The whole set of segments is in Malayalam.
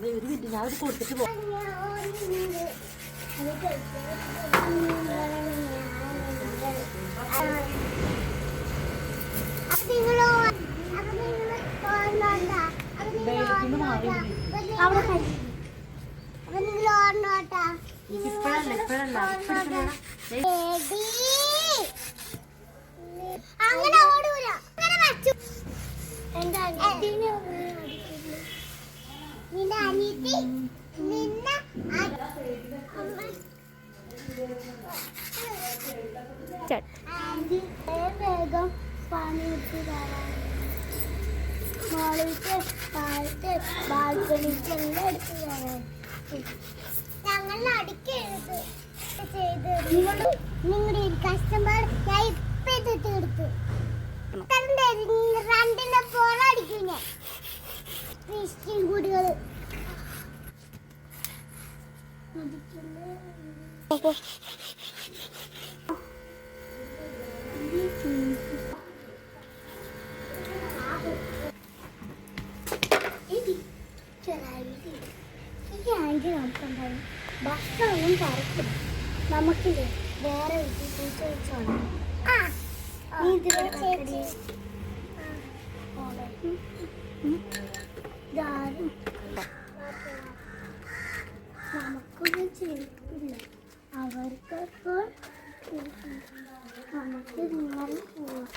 ഒരു മിനിറ്റ് ഞാൻ കൊടുത്തിട്ട് പോകും. അങ്ങനെ ഓടൂല. നിന്റെ അനിയത്തി നിന്നെ വേഗം പണി മോളിക്ക് താഴത്തെ ബാൽക്കണിക്കെല്ലാം എടുത്ത് തരാൻ ഞങ്ങൾ അടുക്കെഴുത് ചെയ്ത് നിങ്ങളുടെ കസ്റ്റമർ ഞാൻ ഇപ്പം എടുത്ത് രണ്ടിനെ പോറടിക്കും ഞാൻ ക്രിസ്ത്യൻ കുടികൾ ഭക്ഷണമൊന്നും പറക്കും നമുക്കില്ലേ വേറെ ചോദിച്ചോളാം. നമുക്കൊന്നും ചെയ്യില്ല അവർക്കപ്പോൾ നമുക്ക് ഇങ്ങനെ പോവാം.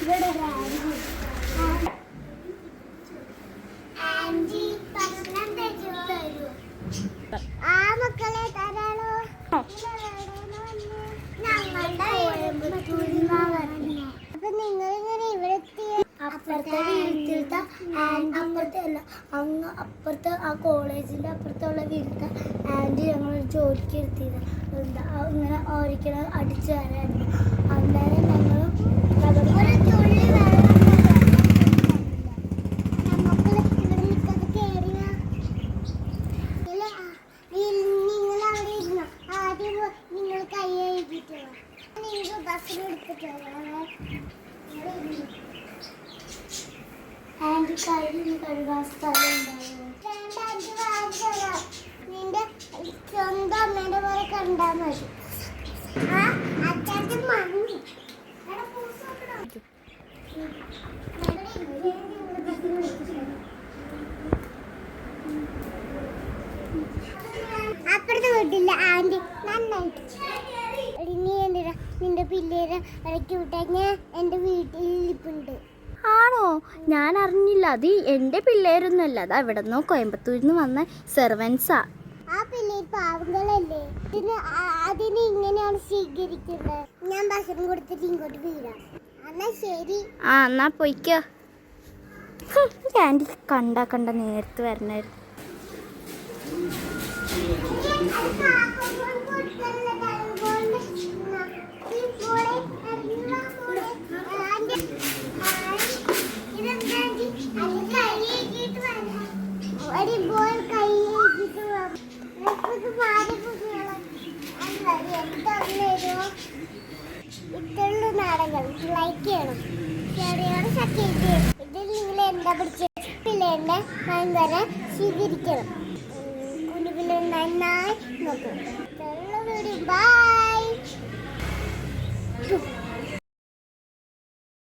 ഇവിടെ ആൻറ്റി ഭക്ഷണം തരൂ. ആ മക്കളെ തരാളോ ഞങ്ങളുടെ അപ്പൊ നിങ്ങളിങ്ങനെ ഇവിടെ അപ്പുറത്തെ വീട്ടിലത്തെ അപ്പുറത്തെ അല്ല അങ്ങ് അപ്പുറത്തെ ആ കോളേജിന്റെ അപ്പുറത്തുള്ള വീട്ടിലത്തെ ആൻറ്റി ഞങ്ങൾ ജോലിക്ക് ഇരുത്തിയത് എന്താ ഇങ്ങനെ ഓരിക്കണം അടിച്ചു തരായിരുന്നു. അന്നേരം ഞങ്ങൾ ഒരു തുള്ളി വെള്ളം നമുക്ക് ഇവിടെ നിൽക്കാതെ കയറിയ നിങ്ങൾ അവിടെ ഇരുന്നോ. ആദ്യം നിങ്ങൾ കൈ കഴുകിയിട്ടുള്ള നിങ്ങൾ ബസ്സിലെടുത്തിട്ട് ആൻറ്റി കയ്യിൽ കഴുകാൻ സ്ഥലം ഉണ്ടാവുമോ? നിന്റെ സ്വന്തം അമ്മേന്റെ പോലെ കണ്ടാ മതി. ആ അച്ഛൻ്റെ മണ്ണി അപ്പുറത്ത് വീട്ടില്ല ആൻറ്റി നന്നായിട്ട്. നീ എന്തിനാ നിന്റെ പിള്ളേരെ ഇടയ്ക്ക് വിട്ടാൽ എൻ്റെ വീട്ടിൽ ഇരിപ്പുണ്ട്. ആണോ? ഞാൻ അറിഞ്ഞില്ല. അത് എൻ്റെ പിള്ളേരൊന്നുമല്ല, അത് എവിടെ നിന്നോ കോയമ്പത്തൂരിൽ നിന്ന് വന്ന സെർവൻസാ. ആ പിള്ളേർ പാവങ്ങളല്ലേ, അതിന് ഇങ്ങനെയാണ് സ്വീകരിക്കുന്നത്. ഞാൻ ഭക്ഷണം കൊടുത്തിട്ട് ഇങ്ങോട്ട് വീഴാം. എന്നാ ശരി. ആ എന്നാ പോയിക്കോ. ആൻറ്റി കണ്ട നേരത്ത് വരണായിരുന്നു. ഇത്തരം നാടകങ്ങൾ ലൈക്ക് ചെയ്യണം, ഷെയർ ചെയ്യണം, സബ്സ്ക്രൈബ് ചെയ്യണം. ഇതിൽ നിങ്ങൾ എന്താ പഠിച്ച പിള്ളേരുടെ ഭയങ്കര സ്വീകരിക്കണം. കുഞ്ഞുപിള്ളേർ നന്നായി നോക്കണം. ബൈ.